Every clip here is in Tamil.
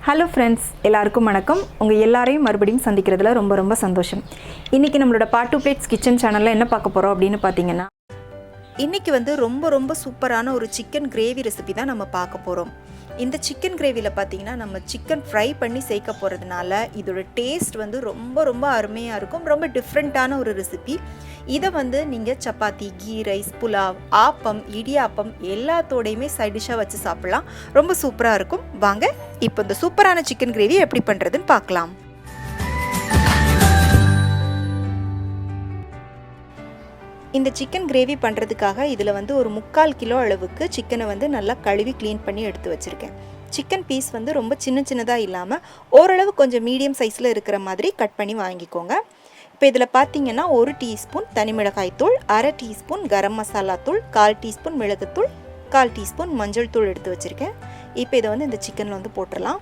ஹலோ ஃப்ரெண்ட்ஸ், எல்லாருக்கும் வணக்கம். உங்கள் எல்லாரையும் மறுபடியும் சந்திக்கிறதுல ரொம்ப ரொம்ப சந்தோஷம். இன்றைக்கி நம்மளோட பார்ட் 2 பிளேட்ஸ் கிச்சன் சேனலில் என்ன பார்க்க போகிறோம் அப்படின்னு பார்த்தீங்கன்னா, இன்றைக்கி ரொம்ப ரொம்ப சூப்பரான ஒரு சிக்கன் கிரேவி ரெசிபி தான் நம்ம பார்க்க போகிறோம். இந்த சிக்கன் கிரேவியில் பார்த்தீங்கன்னா நம்ம சிக்கன் ஃப்ரை பண்ணி சேர்க்க போகிறதுனால இதோட டேஸ்ட் ரொம்ப ரொம்ப அருமையாக இருக்கும். ரொம்ப டிஃப்ரெண்ட்டான ஒரு ரெசிபி. இதை நீங்கள் சப்பாத்தி, கீ ரைஸ், புலாவ், ஆப்பம், இடியாப்பம் எல்லாத்தோடையுமே சைட் டிஷ்ஷாக வச்சு சாப்பிட்லாம். ரொம்ப சூப்பராக இருக்கும். வாங்க இப்போ இந்த சூப்பரான சிக்கன் கிரேவி எப்படி பண்ணுறதுன்னு பார்க்கலாம். இந்த சிக்கன் கிரேவி பண்ணுறதுக்காக இதில் ஒரு 3/4 கிலோ அளவுக்கு சிக்கனை நல்லா கழுவி க்ளீன் பண்ணி எடுத்து வச்சுருக்கேன். சிக்கன் பீஸ் ரொம்ப சின்னதாக இல்லாமல் ஓரளவு கொஞ்சம் மீடியம் சைஸில் இருக்கிற மாதிரி கட் பண்ணி வாங்கிக்கோங்க. இப்போ இதில் பார்த்தீங்கன்னா 1 டீஸ்பூன் தனி மிளகாய் தூள், 1/2 டீஸ்பூன் கரம் மசாலா தூள், 1/4 டீஸ்பூன் மிளகுத்தூள், 1/4 டீஸ்பூன் மஞ்சள் தூள் எடுத்து வச்சுருக்கேன். இப்போ இதை இந்த சிக்கனில் போட்டுடலாம்.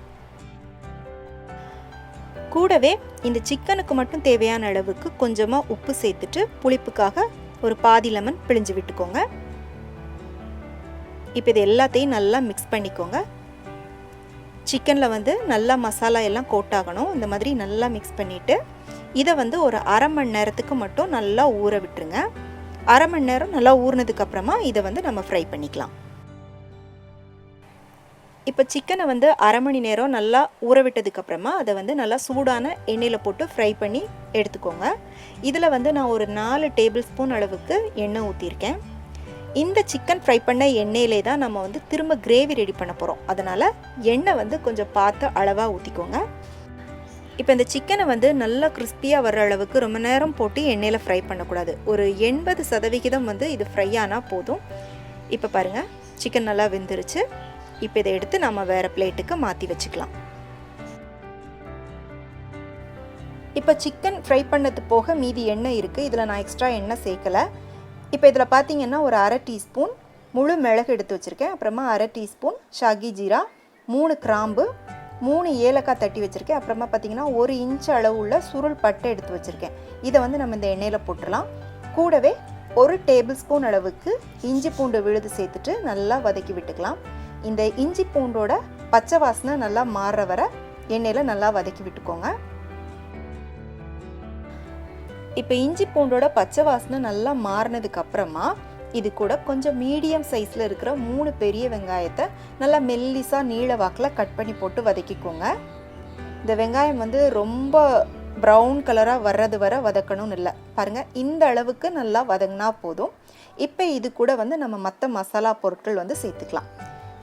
கூடவே இந்த சிக்கனுக்கு மட்டும் தேவையான அளவுக்கு கொஞ்சமாக உப்பு சேர்த்துட்டு புளிப்புக்காக ஒரு பாதி லெமன் பிழிஞ்சு விட்டுக்கோங்க. இப்போ இது எல்லாத்தையும் நல்லா மிக்ஸ் பண்ணிக்கோங்க. சிக்கனில் நல்லா மசாலா எல்லாம் கோட் ஆகணும். இந்த மாதிரி நல்லா மிக்ஸ் பண்ணிவிட்டு இதை ஒரு 1/2 மணி நேரத்துக்கு மட்டும் நல்லா ஊற விட்டுருங்க. 1/2 மணி நேரம் நல்லா ஊறினதுக்கப்புறமா இதை நம்ம ஃப்ரை பண்ணிக்கலாம். இப்போ சிக்கனை 1/2 மணி நேரம் நல்லா ஊற விட்டதுக்கப்புறமா அதை நல்லா சூடான எண்ணெயில் போட்டு ஃப்ரை பண்ணி எடுத்துக்கோங்க. இதில் நான் ஒரு 4 டேபிள் ஸ்பூன் அளவுக்கு எண்ணெய் ஊற்றிருக்கேன். இந்த சிக்கன் ஃப்ரை பண்ண எண்ணெயிலே தான் நம்ம திரும்ப கிரேவி ரெடி பண்ண போகிறோம். அதனால் எண்ணெய் கொஞ்சம் பார்த்து அளவாக ஊற்றிக்கோங்க. இப்போ இந்த சிக்கனை நல்லா கிறிஸ்பியாக வர்ற அளவுக்கு ரொம்ப நேரம் போட்டு எண்ணெயில் ஃப்ரை பண்ணக்கூடாது. ஒரு 80% இது ஃப்ரை ஆனால் போதும். இப்போ பாருங்கள், சிக்கன் நல்லா வெந்துருச்சு. இப்போ இதை எடுத்து நம்ம வேறு பிளேட்டுக்கு மாற்றி வச்சுக்கலாம். இப்போ சிக்கன் ஃப்ரை பண்ணது போக மீதி எண்ணெய் இருக்குது. இதில் நான் எக்ஸ்ட்ரா எண்ணெய் சேர்க்கலை. இப்போ இதில் பார்த்தீங்கன்னா ஒரு 1/2 டீஸ்பூன் முழு மிளகு எடுத்து வச்சுருக்கேன். அப்புறமா 1/2 டீஸ்பூன் ஷாகி ஜீரா, 3 கிராம்பு, 3 ஏலக்காய் தட்டி வச்சுருக்கேன். அப்புறமா பார்த்தீங்கன்னா 1 இன்ச் அளவு உள்ள சுருள் பட்டை எடுத்து வச்சுருக்கேன். இதை நம்ம இந்த எண்ணெயில் போட்டுடலாம். கூடவே 1 டேபிள் ஸ்பூன் அளவுக்கு இஞ்சி பூண்டு விழுது சேர்த்துட்டு நல்லா வதக்கி விட்டுக்கலாம். இந்த இஞ்சி பூண்டோட பச்சை வாசனை நல்லா மாறுற வர எண்ணெயில் நல்லா வதக்கி விட்டுக்கோங்க. இப்போ இஞ்சி பூண்டோட பச்சை வாசனை நல்லா மாறினதுக்கு அப்புறமா இது கூட கொஞ்சம் மீடியம் சைஸில் இருக்கிற 3 பெரிய வெங்காயத்தை நல்லா மெல்லிசாக நீள வாக்கில் கட் பண்ணி போட்டு வதக்கிக்கோங்க. இந்த வெங்காயம் ரொம்ப ப்ரௌன் கலராக வர்றது வர வதக்கணும்னு இல்லை. பாருங்கள், இந்த அளவுக்கு நல்லா வதங்கினா போதும். இப்போ இது கூட நம்ம மற்ற மசாலா பொருட்கள் சேர்த்துக்கலாம்.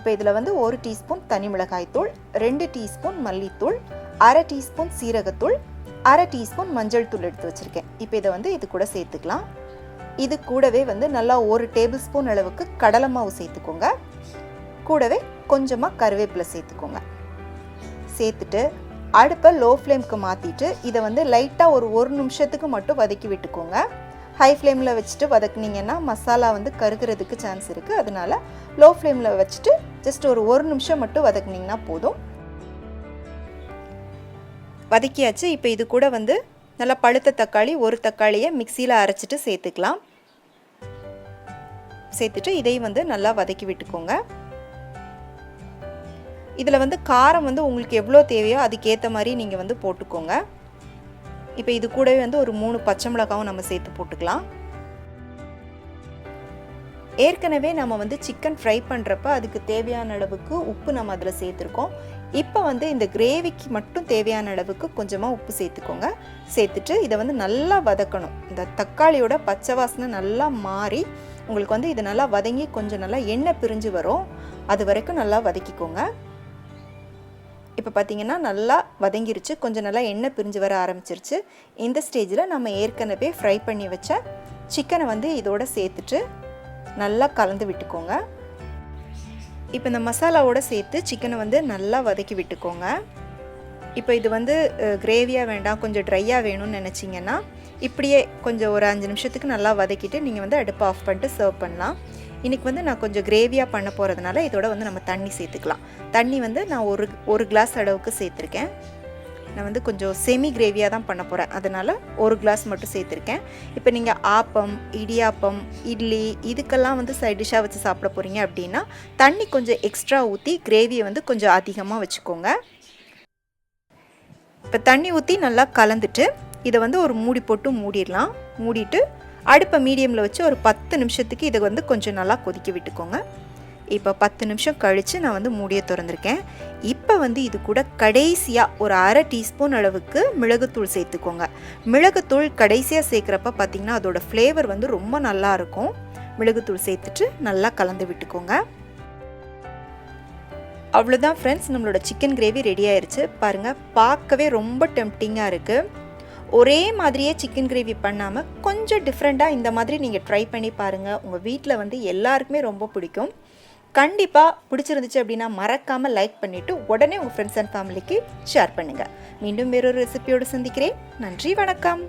இப்போ இதில் 1 டீஸ்பூன் தனி மிளகாய் தூள், 2 டீஸ்பூன் மல்லித்தூள், 1/2 டீஸ்பூன் சீரகத்தூள், 1/2 டீஸ்பூன் மஞ்சள் தூள் எடுத்து வச்சுருக்கேன். இப்போ இதை இது கூட சேர்த்துக்கலாம். இது கூடவே நல்லா 1 டேபிள் ஸ்பூன் அளவுக்கு கடலை மாவு சேர்த்துக்கோங்க. கூடவே கொஞ்சமாக கருவேப்பிலை சேர்த்துக்கோங்க. சேர்த்துட்டு அடுப்பை லோ ஃப்ளேமுக்கு மாற்றிட்டு இதை லைட்டாக ஒரு 1 நிமிஷத்துக்கு மட்டும் வதக்கி விட்டுக்கோங்க. ஹை ஃப்ளேமில் வச்சுட்டு வதக்குனீங்கன்னா மசாலா கருகிறதுக்கு சான்ஸ் இருக்குது. அதனால் லோ ஃப்ளேமில் வச்சுட்டு ஜஸ்ட் ஒரு 1 நிமிஷம் மட்டும் வதக்குனிங்கன்னா போதும். வதக்கியாச்சு. இப்போ இது கூட நல்லா பழுத்த தக்காளி, 1 தக்காளியை மிக்சியில் அரைச்சிட்டு சேர்த்துக்கலாம். சேர்த்துட்டு இதையும் நல்லா வதக்கி விட்டுக்கோங்க. இதில் காரம் உங்களுக்கு எவ்வளோ தேவையோ அதுக்கேற்ற மாதிரி நீங்கள் போட்டுக்கோங்க. இப்போ இது கூடவே ஒரு 3 பச்சை மிளகாவும் நம்ம சேர்த்து போட்டுக்கலாம். ஏற்கனவே நம்ம சிக்கன் ஃப்ரை பண்ணுறப்ப அதுக்கு தேவையான அளவுக்கு உப்பு நம்ம அதில் சேர்த்துருக்கோம். இப்போ இந்த கிரேவிக்கு மட்டும் தேவையான அளவுக்கு கொஞ்சமாக உப்பு சேர்த்துக்கோங்க. சேர்த்துட்டு இதை நல்லா வதக்கணும். இந்த தக்காளியோட பச்சை வாசனை நல்லா மாறி உங்களுக்கு இது நல்லா வதங்கி கொஞ்சம் நல்லா எண்ணெய் பிரிஞ்சு வரும். அது வரைக்கும் நல்லா வதக்கிக்கோங்க. இப்போ பார்த்தீங்கன்னா நல்லா வதங்கிருச்சு. கொஞ்சம் நல்லா எண்ணெய் பிரிஞ்சு வர ஆரம்பிச்சிருச்சு. இந்த ஸ்டேஜில் நம்ம ஏற்கனவே ஃப்ரை பண்ணி வச்ச சிக்கனை இதோட சேர்த்துட்டு நல்லா கலந்து விட்டுக்கோங்க. இப்போ இந்த மசாலாவோடு சேர்த்து சிக்கனை நல்லா வதக்கி விட்டுக்கோங்க. இப்போ இது கிரேவியாக வேண்டாம், கொஞ்சம் ட்ரையாக வேணும்னு நினச்சிங்கன்னா இப்படியே கொஞ்சம் ஒரு 5 நிமிஷத்துக்கு நல்லா வதக்கிட்டு நீங்கள் அடுப்பை ஆஃப் பண்ணிட்டு சர்வ் பண்ணலாம். இன்றைக்கி நான் கொஞ்சம் கிரேவியாக பண்ண போகிறதுனால இதோட நம்ம தண்ணி சேர்த்துக்கலாம். தண்ணி நான் ஒரு கிளாஸ் அளவுக்கு சேர்த்துருக்கேன். நான் கொஞ்சம் செமி கிரேவியாக தான் பண்ண போகிறேன். அதனால் 1 கிளாஸ் மட்டும் சேர்த்துருக்கேன். இப்போ நீங்கள் ஆப்பம், இடியாப்பம், இட்லி இதுக்கெல்லாம் சைட் டிஷ்ஷாக வச்சு சாப்பிட போகிறீங்க அப்படின்னா தண்ணி கொஞ்சம் எக்ஸ்ட்ரா ஊற்றி கிரேவியை கொஞ்சம் அதிகமாக வச்சுக்கோங்க. இப்போ தண்ணி ஊற்றி நல்லா கலந்துட்டு இதை வந்து ஒரு மூடி போட்டு மூடிடலாம். மூடிட்டு அடுப்பை மீடியமில் வச்சு ஒரு 10 நிமிஷத்துக்கு இதை வந்து கொஞ்சம் நல்லா கொதிக்க விட்டுக்கோங்க. இப்போ 10 நிமிஷம் கழித்து நான் வந்து மூடியை திறந்துருக்கேன். இப்போ வந்து இது கூட கடைசியாக ஒரு அரை டீஸ்பூன் அளவுக்கு மிளகுத்தூள் சேர்த்துக்கோங்க. மிளகுத்தூள் கடைசியாக சேர்க்குறப்ப பார்த்திங்கன்னா அதோடய ஃப்ளேவர் வந்து ரொம்ப நல்லாயிருக்கும். மிளகுத்தூள் சேர்த்துட்டு நல்லா கலந்து விட்டுக்கோங்க. அவ்வளோதான் ஃப்ரெண்ட்ஸ், நம்மளோட சிக்கன் கிரேவி ரெடி ஆயிடுச்சு. பாருங்கள், பார்க்கவே ரொம்ப டெம்ப்டிங்காக இருக்குது. ஒரே மாதிரியே சிக்கன் கிரேவி பண்ணாமல் கொஞ்சம் டிஃப்ரெண்ட்டாக இந்த மாதிரி நீங்கள் ட்ரை பண்ணி பாருங்கள். உங்கள் வீட்டில் வந்து எல்லாருக்குமே ரொம்ப பிடிக்கும். கண்டிப்பாக பிடிச்சிருந்துச்சு அப்படின்னா மறக்காமல் லைக் பண்ணிவிட்டு உடனே உங்கள் ஃப்ரெண்ட்ஸ் அண்ட் ஃபேமிலிக்கு ஷேர் பண்ணுங்கள். மீண்டும் வேறொரு ரெசிபியோடு சந்திக்கிறேன். நன்றி, வணக்கம்.